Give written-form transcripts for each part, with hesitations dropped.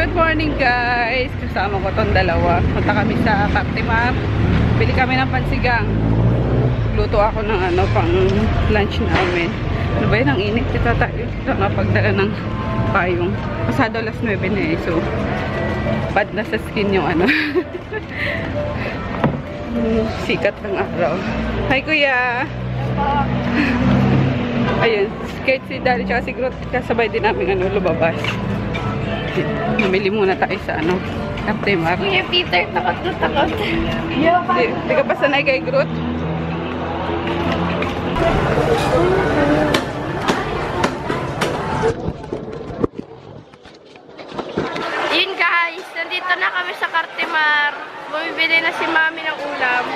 Good morning guys! Kasama ko tong dalawa. Punta kami sa Cartimar. Bili kami ng pansigang. Luto ako ng ano pang lunch namin. Ano ba yun? Ang init. Kita tayo. Ito nga pagdala ng payong. Pasado alas 9 na eh. So, bad na sa skin yung ano. Sikat ng araw. Hi kuya! Ayun. Kahit si Daddy tsaka si Groot kasabay din namin ano, lumabas. Mamili muna tayo sa ano, Cartimar. Kuya Peter, takot na takot. Di ka pa sanay kay Groot? Yun guys, nandito na kami sa Cartimar. Bumibili na si Mami ng ulam.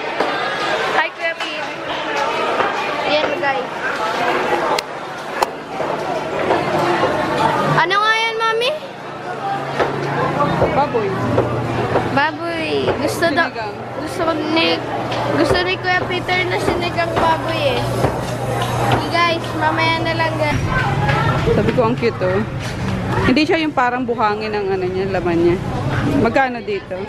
Hi Kuya Peter. Ayan guys. Ano nga yan Mami? Baboy. Baboy. Gusto ni Kuya Peter na sinigang baboy eh. Okay guys, mamaya na lang guys. Sabi ko ang cute oh. Hindi siya yung parang buhangin ng ano niya, laman niya. Magkano dito?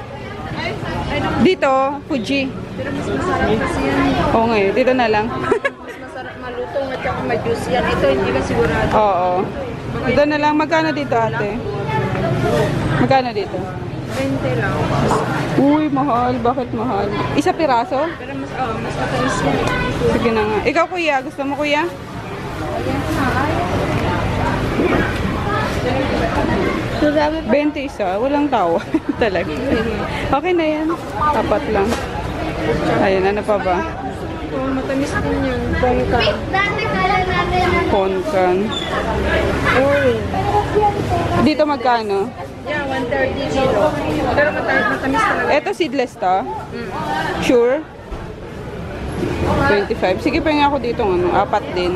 Dito, Fuji. Pero mas masarap kasi yan. Oo nga eh, dito na lang. Mas masarap malutong at saka may juice yan. Ito hindi ka sigurado. Oo. Dito na lang. Magkano dito ate? Magkano dito? 20 lang. Uy, mahal. Bakit mahal? Isa piraso? Pero mas matamis yan. Sige na nga. Ikaw kuya, gusto mo kuya? 20 isa. Walang tawa. Talaga. Okay na yan. Tapat lang. Ayun, ano pa ba? Oh, matamis din yan. Pongkan. Ponkan. Dito magkano? Yeah, 130 kilo. Pero matamis talaga. Eto seedless to? Sure? 25. Sige, pahinga ako dito ano, 4 din.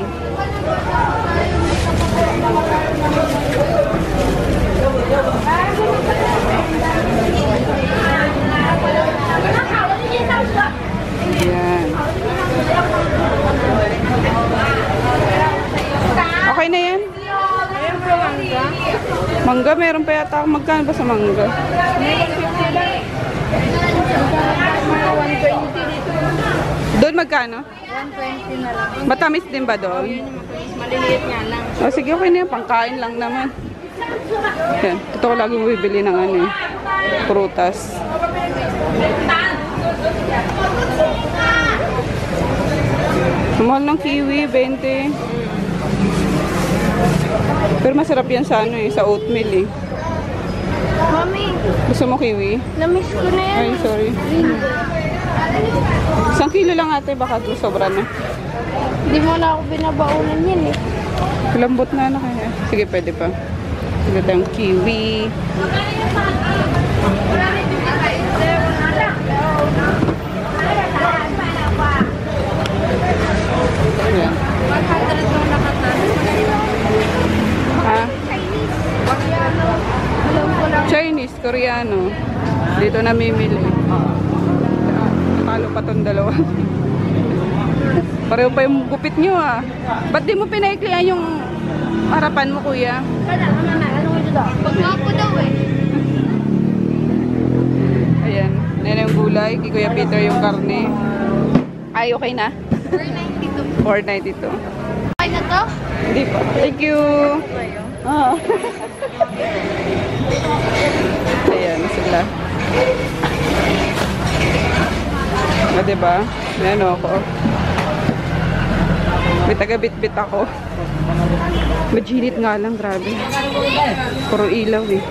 Yan. Okay na yan? Mangga, meron pa yata. Magkano ba sa mangga? 120 dito. Doon magkano? 120 na lang. Matamis din ba doon? Maliliit nga lang. O sige, okay na yan. Pangkain lang naman. Yan. Ito ko lagi bibili ng ano eh. Prutas. Mahal ng kiwi, 20. Pero masarap yan sa ano eh, sa oatmeal eh. Mami, Gusto mo kiwi? namiss ko na yan. Ay, sorry. 1 kilo lang ate, baka sobra na. Hindi mo na ako binabaunan yan eh. Lambot na ano kaya. Sige, pwede pa. Sige tayong kiwi. Ayan. 100 lang nakatan. Ha? Alam ko lang. Chinese, Koreano. Dito namimili. Talo pa tong dalawa. Pareho pa yung gupit nyo ah. Ba't di mo pinaiklian yung harapan mo kuya? Ano ko dito? Pagwapo daw eh. Ayan. Yan yung gulay. Kay Kuya Peter yung karne. Ay, okay na? 492. 492. Okay na to? Hindi pa. Thank you. Ah. Ayan sila. Ah, diba? Ayan ako. May taga-bit-bit ako. Majinit nga lang, grabe. Puro ilaw eh.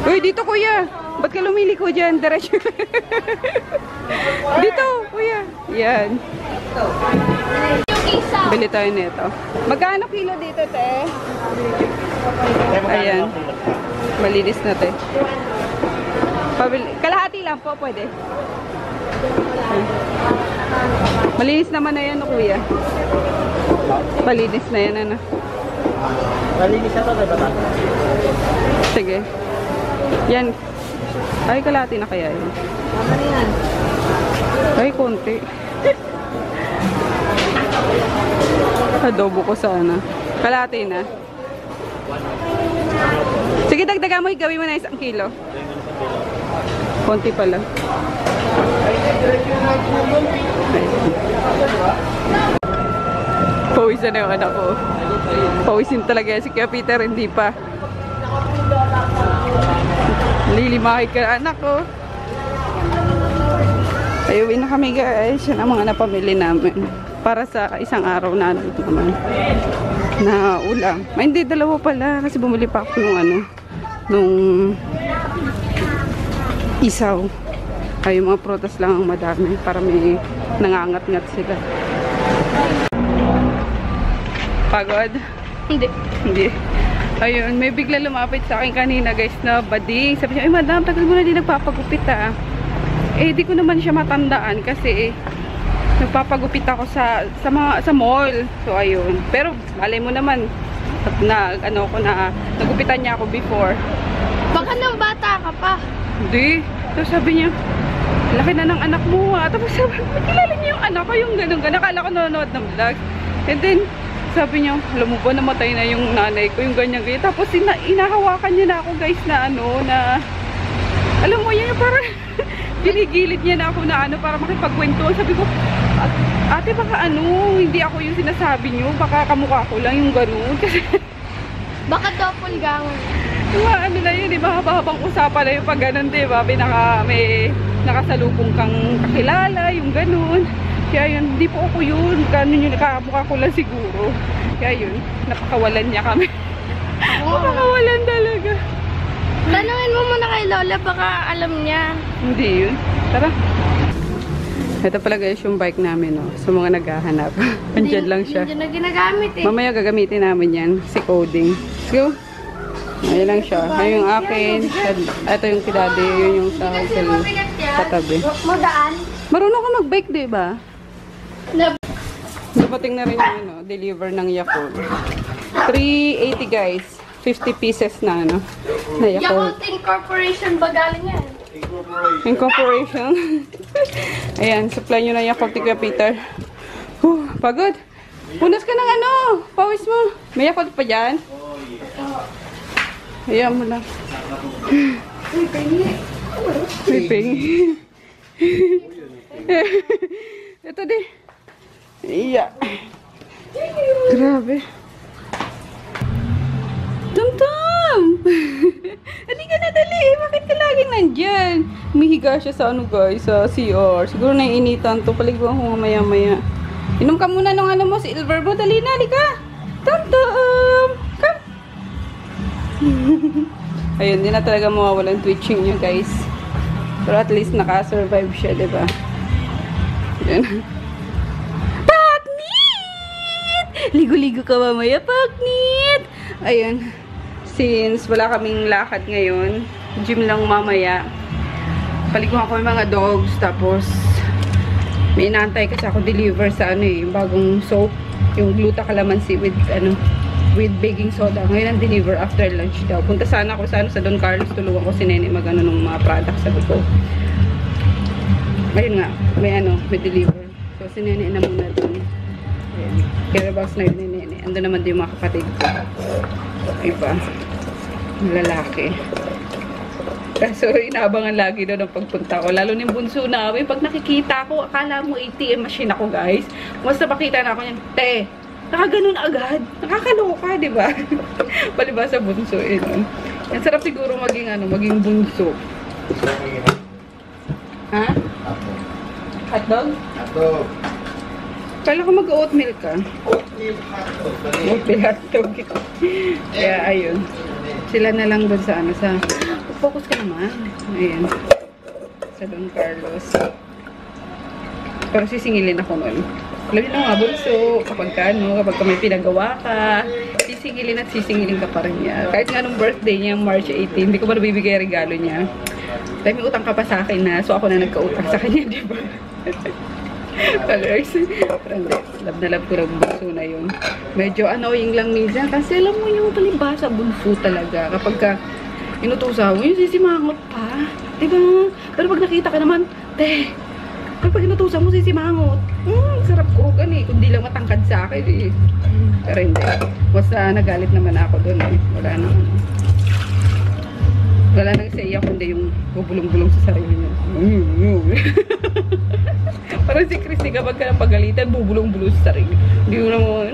Uy, dito kuya. Ba't ka lumiliko dyan? Diretso. Dito, kuya. Yan. Bili tayo nito. Magkano kilo dito, te? Ayan. Malinis na, te. Kalahati lang po, pwede. Malinis naman na yan, kuya. Malinis na yan, ano. Malinis na to, diba? Sige. Yan. Ay, kalahati na kaya yun. Ay, konti. Adobo ko sana. Kalahati na. Sige, dagdagan mo. Gawin mo na 1 kilo. Konti pa lang. Pawisan na yung anak ko. Pawisin talaga yan si Kuya Peter. Hindi pa. Lilimahay ka anak ko. Ayuwi na kami guys. Yan ang mga napamili namin. Para sa isang araw na naman. Na ulam. Ay, hindi, 2 pala. Kasi bumili pa ako nung isaw. Ay, yung mga prutas lang ang madami. Para may nangangat-ngat sila. Pagod? Hindi. Ayun, may bigla lumapit sa akin kanina guys na bading. Sabi niya, ay madam, tagal mo na din nagpapagupit ah. Eh, di ko naman siya matandaan kasi nagpapagupit ako sa mall. So, ayun. Pero, malay mo naman, nagupitan niya ako before. Baka nang bata ka pa. Hindi. So, sabi niya, laki na ng anak mo ha. Tapos sabi, kilala niya yung anak ko, yung ganun. Akala ko nanonood ng vlog. And then, sabi niya, alam mo ba, namatay na yung nanay ko, yung ganyan-ganyan. Tapos, inahawakan niya na ako guys na alam mo yan, parang ginigilid niya na ako na para makipagkwentuhan. Sabi ko, ate baka hindi ako yung sinasabi niyo, baka kamukha ko lang yung ganun. Kasi baka doppelganger. Diba, na yun, diba, habang usapan na yung pag ganun, diba, may nakasalubong kang kakilala, yung ganun. Kaya yun, hindi po ako yun, ganun yun, nakamukha ko lang siguro. Kaya yun, napakawalan niya kami. Napakawalan talaga. Tanungin mo muna kay Lola, baka alam niya. Hindi yun. Tara. Ito pala guys yung bike namin, no? Sa mga naghahanap. Andyan lang siya. Hindi na ginagamit eh. Mamaya gagamitin namin yan. Si Coding. Let's go. Ayan lang siya. Ayan yung akin. Ito yung kidade. Yun yung sa katabi. Modaan? Marunong ka mag-bike, diba? Dumating na rin yung deliver ng Yakult. 380 guys. 50 pieces na na Yakult. Yakult Incorporation ba galing yan? Incorporation. Ayan, supply nyo na Yakult, Kuya Peter. Pagod. Punas ka ng pawis mo. May Yakult pa dyan? Ayan mo lang. May pengi. Ito di. Iya. Grabe. Tum-tum! Hindi ka na dali. Bakit ka laging nandyan? Umihiga siya sa guys, sa CR. Siguro naiinitan to. Paliguan ko mamaya-maya. Inom ka muna ng mo, silver mo. Dali na, halika. Tum-tum! Come! Ayun, di na talaga mawawalan twitching niya, guys. Pero at least naka-survive siya, diba? Ayun. Paknit! Ligo-ligo ka mamaya, Paknit! Ayun. Since wala kaming lakad ngayon, gym lang mamaya. Paliguan ko yung mga dogs. Tapos, may inaantay kasi ako deliver sa yung bagong soap. Yung gluta calamansi with, with baking soda. Ngayon ang deliver after lunch daw. Punta sana ako sa Don Carlos. Tulungan ko si Nene mag-ano ng mga products. Sabi ko. Ayun nga. May deliver. So, si Nene na muna doon. Ayan. Kaya box na yun ni Nene. Ando naman din yung mga kapatid ko. Iba. Lalaki. Kaso inaabangan lagi doon ang pagpunta ko. Lalo ng bunso namin. Pag nakikita ko, akala mo ATM machine ako, guys. Once napakita na ako niyan, te, nakaganon agad. Nakakaloka, di ba? Palibasa bunso. Yan sarap siguro maging maging bunso. Ha? Hotdog? Hotdog. Kala ko mag-oatmeal ka. Oatmeal hotdog. Kaya ayun. Sila na lang doon sa focus ka naman. Ayan. Sa Don Carlos. Pero sisingilin ako nun. Alam niyo na nga, bunso, kapag may pinagawa ka, sisingilin at sisingilin ka pa rin niya. Kahit nga nung birthday niya, March 18, hindi ko ba nabibigay regalo niya. Dahil may utang ka pa sa akin na, so ako na nagka-utang sa kanya, di ba? Colors. Love na love ko lang bunso na yun. Medyo annoying lang minsan, kasi alam mo yung palibasa bunso talaga. Kapag ka inutusan mo, yung sisimangot pa. Diba? Pero pag nakita ka naman, te, Kapag inutusan mo sisimangot. Sarap kurugan eh. Kundi lang matangkad sa akin eh. Pero hindi. Basta nagalit naman ako doon eh. Wala naman. Wala nang saya kundi yung bubulong-bulong sa sarili niya. Parang si Christy kapag ka napagalitan, bubulong-bulong sa sarili. Hindi mo naman,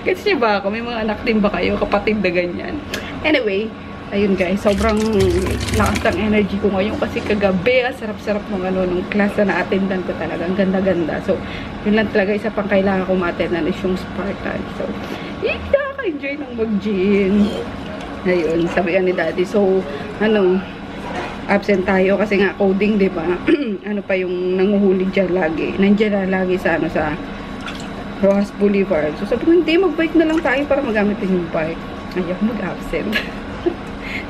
kasi ba ako, may mga anak din ba kayo, kapatid na ganyan. Anyway, ayun guys, sobrang lakas ng energy ko ngayon kasi kagabi, sarap-sarap ng nung class na na-attendan ko talaga. Ang ganda-ganda. So, yun lang talaga isa pang kailangan ko ma-attendan is yung Spartan. So, nakaka-enjoy ng mag-gym. Ayun, sabihan ni Daddy. So, absent tayo kasi nga coding, di ba? Ano pa yung nanguhuli dyan lagi. Nandiyan na lagi sa sa Rojas Boulevard. So, sabi ko, hindi, mag-bike na lang tayo para magamit din yung bike. Ayaw mag-absent.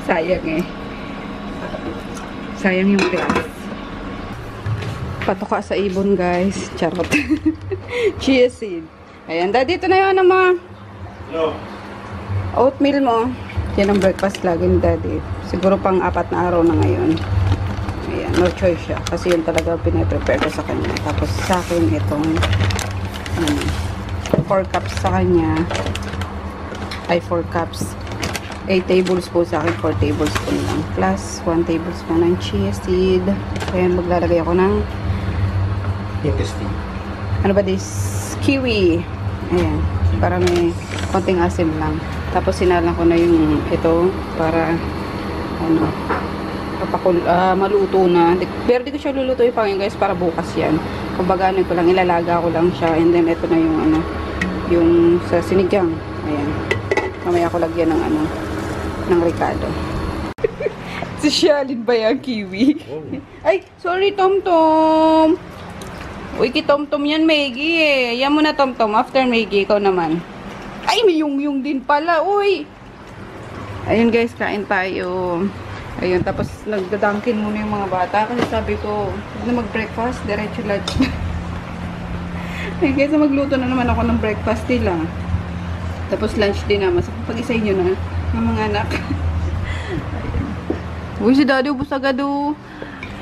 Sayang eh. Sayang yung class. Patoka sa ibon, guys. Charot. Chia seed. Ayan, dito na yun ang mga oatmeal mo. Yan ang breakfast lagi ni Daddy. Siguro pang 4 na araw na ngayon. Ayan, no choice siya. Kasi yun talaga pinaprepare ko sa kanya. Tapos sa akin itong 4 cups sa kanya. Ay, 4 cups. 8 tablespoons sa akin, 4 tablespoon lang. Plus 1 tablespoon ng chia seed. Ayan, maglalagay ako ng ano ba this? Kiwi. Ayan, para may konting asim lang. Tapos sinalang ko na yung ito para maluto na. Pero di ko siya lulutuin pa ngayon guys, para bukas yan. Kumbaga ko lang, ilalaga ko lang siya. And then ito na yung yung sa sinigang. Ayan. Mamaya ko lagyan ng ng ricado. Sosyalin ba yung kiwi? Ay, sorry Tom Tom. Uy, ki Tom Tom yan, Maggie eh. Yan mo na Tom Tom. After Maggie, ikaw naman. Ay, may yung din pala. Uy. Ayun guys, kain tayo. Ayun, tapos nagdadangkin muna yung mga bata. Kasi sabi ko, huwag na mag-breakfast. Diretso lunch. Ayun guys, magluto na naman ako ng breakfast nila. Tapos lunch din naman. So, pag-isay nyo na ng mga anak. Uy, si Daddy, ubus agad o.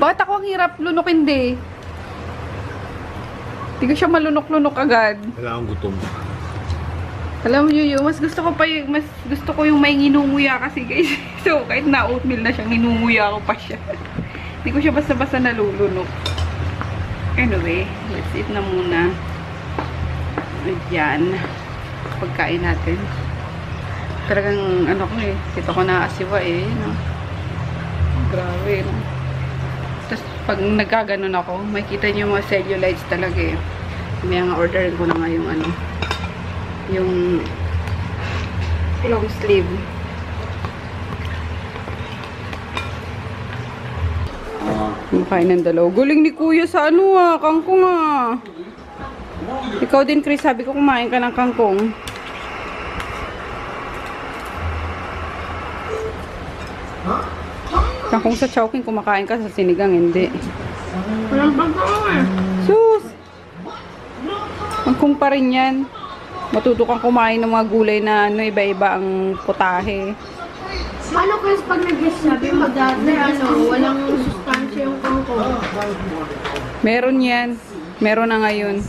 Bakit ako ang hirap lunukin di? Hindi ko siya malunok-lunok agad. Kailangan gutom. Alam mo yun, mas gusto ko yung may nginunguya kasi guys. So, kahit na oatmeal na siya, nginunguya ko pa siya. Hindi ko siya basta-basta nalulunok. Anyway, let's eat na muna. Ayan. Pagkain natin. Talagang, ko eh. Dito ko naasiwa eh. No? Grabe, no? Tapos, pag nagkaganon ako, makikita niyo mga cellulites talaga eh. May nga orderin ko na nga yung yung long sleeve. Makain ng dalaw. Guling ni Kuya sa kangkong ah. Ikaw din, Chris, sabi ko kumain ka ng kangkong. Kangkong sa chowking, kumakain ka sa sinigang, hindi. Walang bago eh. Sus! Kangkong pa rin yan. Matuto kang kumain ng mga gulay na iba-iba ang putahe. Paano kasi pag nag-sabi mag-ate, walang sustansya yung kangkong? Meron yan. Meron na ngayon.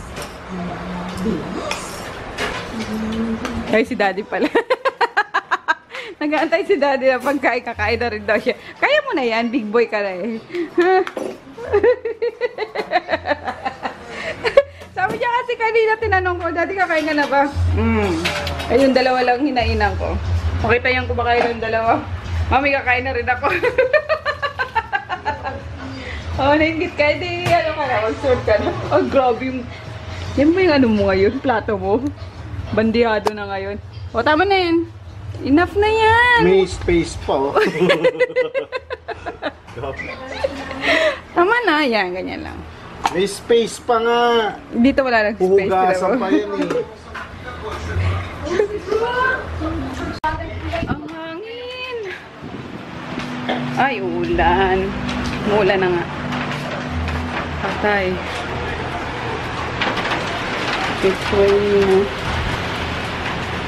Ay, si Daddy pala. Nag-aantay si Daddy na pagkain, kakain na rin daw siya. Kaya mo na yan, big boy ka na eh. Sabi niya kasi kanina tinanong ko, Daddy kakain ka na ba? Ay, yung dalawa lang hinainan ko. Makita yung kumakain ng dalawa. Mami, kakain na rin ako. Naingit ka. Hindi, ka na, mag-serve ka na. Grabe yung... Yan ba yung mo ngayon? Plato mo? Bandihado na ngayon. Tama na yan. Enough na yan. May space pa oh. Tama na. Yan, ganyan lang. May space pa nga. Dito wala lang space. Hugasan pa yan eh. Ang hangin. Ay, ulan. Umulan na nga. Patay. It's raining.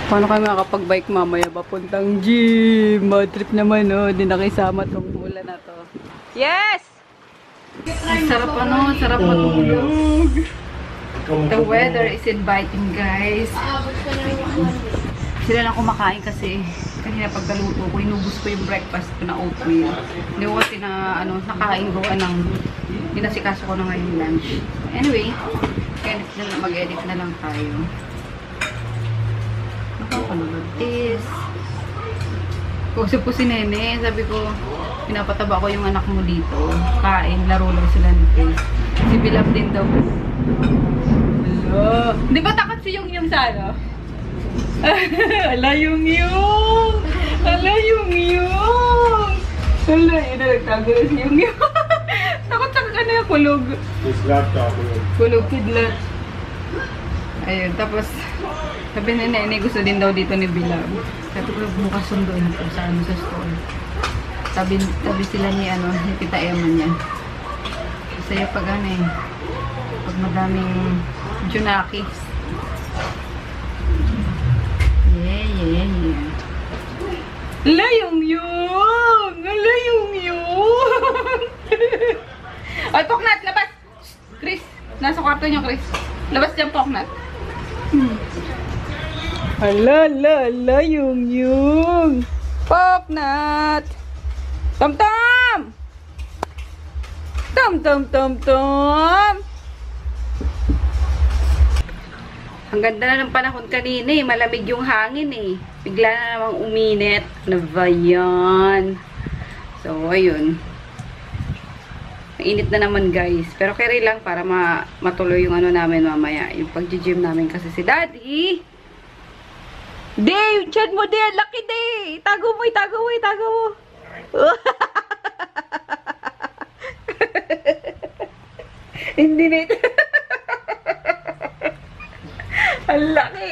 Paano kami makakapag-bike mamaya? Papuntang gym. Bad trip naman, oh. Di nakisama tong ulan na to. Yes! Ang sarap ano, sarap matulog. The weather is inviting, guys. Sila lang kumakain kasi kanina pagkaluto ko, inubos ko yung breakfast ko na oatmeal. Hindi ko kasi na, ano, nakain ko ng pinasikaso ko na ngayon lunch. Anyway, mag-edit na lang tayo. Nakapanood is kausap ko si Nene, sabi ko pinapataba ko yung anak mo dito, kain, laro lang sila ni Chris. Si Bilab din daw. Hello, di ba takot si Yung sa ano? Ala Yung ala Yung ala, yun na nagtago na si Yung takot sa kanya, kulog kulog, kidlat. Ayun, tapos sabi ni Nene, gusto din daw dito ni Bilab. Sabi ko, bukas sunduin ko sa ano, sa store. Tabi sila ni, ano, ni Tita Emma niya. Masaya pag ano eh. Pag madaming junakis. Yeah. Ala Yung! Ala Yung! Ay, Poknat, labas! Chris, nasa kwarto niyo, Chris. Labas dyan, Poknat. Ala, Yung. Poknat! Tom! Ang ganda na ng panahon kanina eh. Malamig yung hangin eh. Bigla na namang uminit. Ano ba yan? So, ayun. Mainit na naman, guys. Pero carry lang para matuloy yung ano namin mamaya. Yung pag-gym namin kasi si Daddy. Yung chan mo, laki day. Tago mo. Hindi na ito. Ang laki.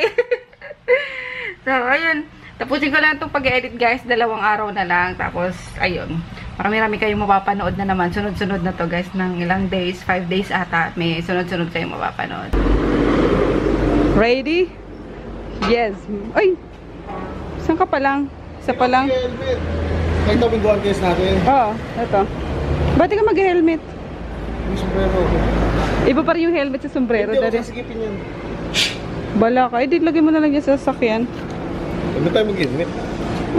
So, ayun. Tapusin ko lang itong pag-edit, guys. 2 araw na lang. Tapos, ayun. Marami-rami kayong mapapanood na naman. Sunod-sunod na to, guys. Ng ilang days. 5 days ata. May sunod-sunod kayong mapapanood. Ready? Yes. Ay! Saan ka pa lang? Isa pa lang? Helmet. Ito biguan case natin. Oo, ito. Ba't di ka mag-helmet? Yung sombrero ko. Iba pa rin yung helmet sa sombrero. Hindi ako sasigipin yan. Bala ka. Di lagay mo na lang yan sa sasakyan. Huwag tayo mag-helmet.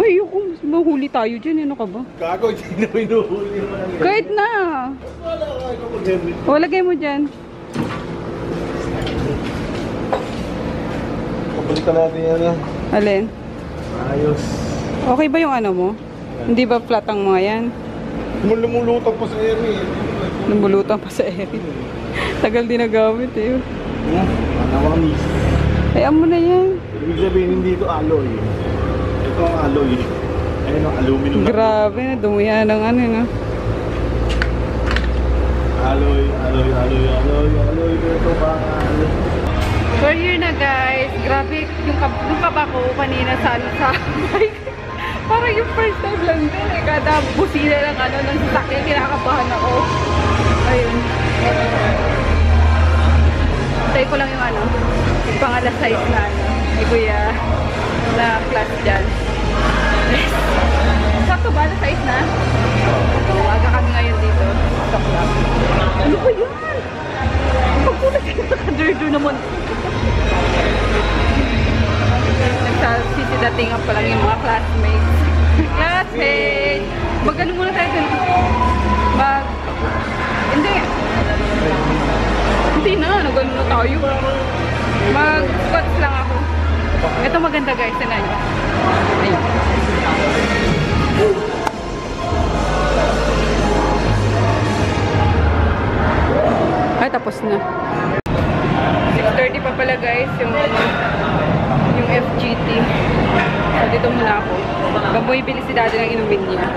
Uy, yung mahuli tayo dyan. Ano ka ba? Gago, hindi na pinuhuli. Kahit na. Wala ka ikaw mag-helmet. O, lagay mo dyan. Pabalitan natin yan. Alin? Ayos. Okay ba yung ano mo? Hindi ba flat ang mga yan? Lumulutang pa sa area. Lumulutang pa sa area. Tagal din nagamit eh. Manawamis. Hayaan mo na yan. Ibig sabihin hindi ito alloy. Ito ang alloy. Ayun ang aluminum. Grabe na, dumihan ng ano na. Alloy. Ito ba alloy? We're here na, guys. Grabe, yung kaba ko kanina sa bike. Parang yung first time lang din eh. Kada busina lang ano, ng sasakyan, kinakabahan ako. Ayun. Tayo ko lang yung ano, yung pangalas size na ano, ni Kuya na class dyan. Sakto ba na size na? Aga kami ngayon dito. Stop lang. Ano ba yan? Pagpulas ka nakadirdo naman. Nagsasisidatingan pa lang yung mga classmates. Classmates! Mag-ano muna tayo dun? Hindi na, nag-ano na tayo. Mag-squats lang ako. Ito maganda, guys. Tignan nyo. Ayun. Ay, tapos na. 6:30 pa pala, guys, yung FGT. So, dito muna ako. Bumibili si Daddy ng inumin niya.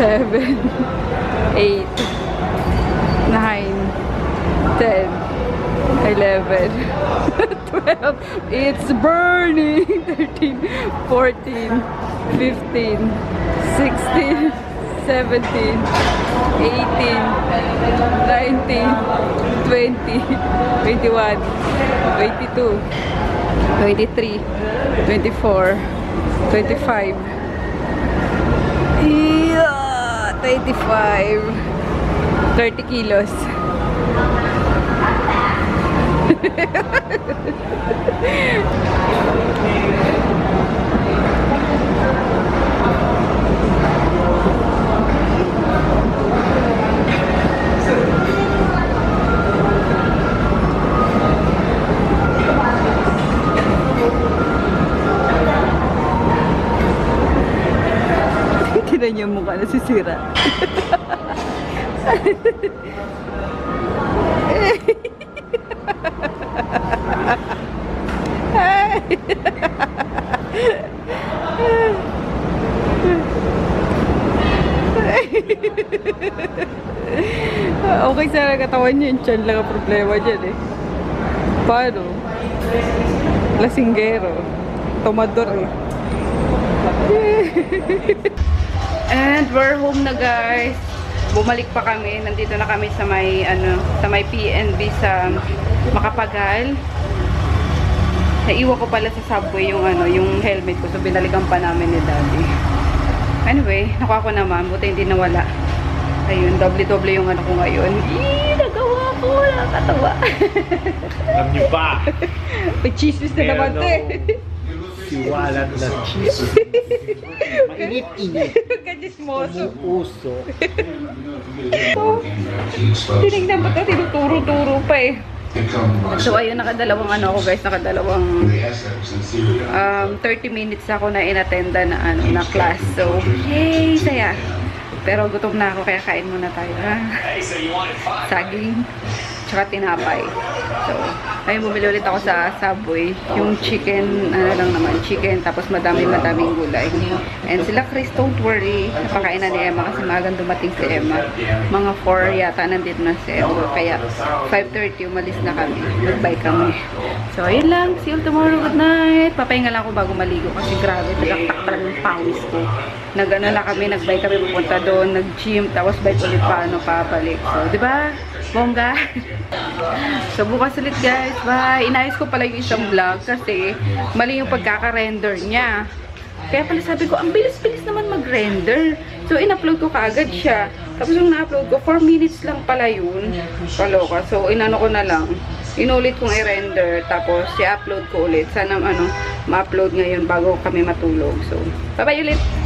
7, 8, 9, 10, 11, 12. It's burning. 13, 14, 15, 16, 17, 18, 19, 20, 21, 22, 23, 24, 25, 25, 30 kilos. Tinan niyo yung mukha na sisira. Okay sana katawan niya, yung tiyan lang ang problema dyan eh. Paano? Lasinggero. Tomador eh. And we're home na guys. Bumalik pa kami. Nandito na kami sa may sa may PNB sa Makapagal. Naiwan ko pala sa subway yung yung helmet ko. So binalikan pa namin ni Daddy. Anyway, nakuha ko naman. Buti hindi nawala. Ayun, doble-doble yung ko ngayon. Nagawa ko. Nakakatawa. Alam niyo ba? May chismis na naman to eh. Siwalat na cheese. Mainit-init. Kajismoso. Umuuso. Tinignan ba ito? Tinuturo-turo pa eh. So ayun, nakadalawang ako guys. Nakadalawang 30 minutes ako na inattenda na na class. So, yay! Saya. Pero gutom na ako kaya kain muna tayo. Saging. Tsaka tinapay. So, ayun, bumili ulit ako sa Subway. Yung chicken, lang naman, chicken, tapos madaming gulay. And sila Chris, don't worry. Napakain na ni Emma kasi magang dumating si Emma. Mga 4 yata nandito na si Emma. Kaya 5:30 umalis na kami. Nag-bye kami. So, ayun lang. See you tomorrow. Good night. Papahinga lang ako bago maligo kasi grabe. Nagaktak pa lang yung pawis ko. Na kami, nag-bye kami pupunta doon, nag-gym, tapos bike ulit pabalik. So, di ba? Bongga. So, bukas ulit guys. Bye! Inayos ko pala yung isang vlog kasi mali yung pagkaka-render niya. Kaya pala sabi ko, ang bilis-bilis naman mag-render. So, in-upload ko kaagad siya. Tapos yung na-upload ko, 4 minutes lang pala yun. Kaloka. So, inano ko na lang. Inulit kong i-render. Tapos, i-upload ko ulit. Sana ma-upload ngayon bago kami matulog. So, bye-bye ulit!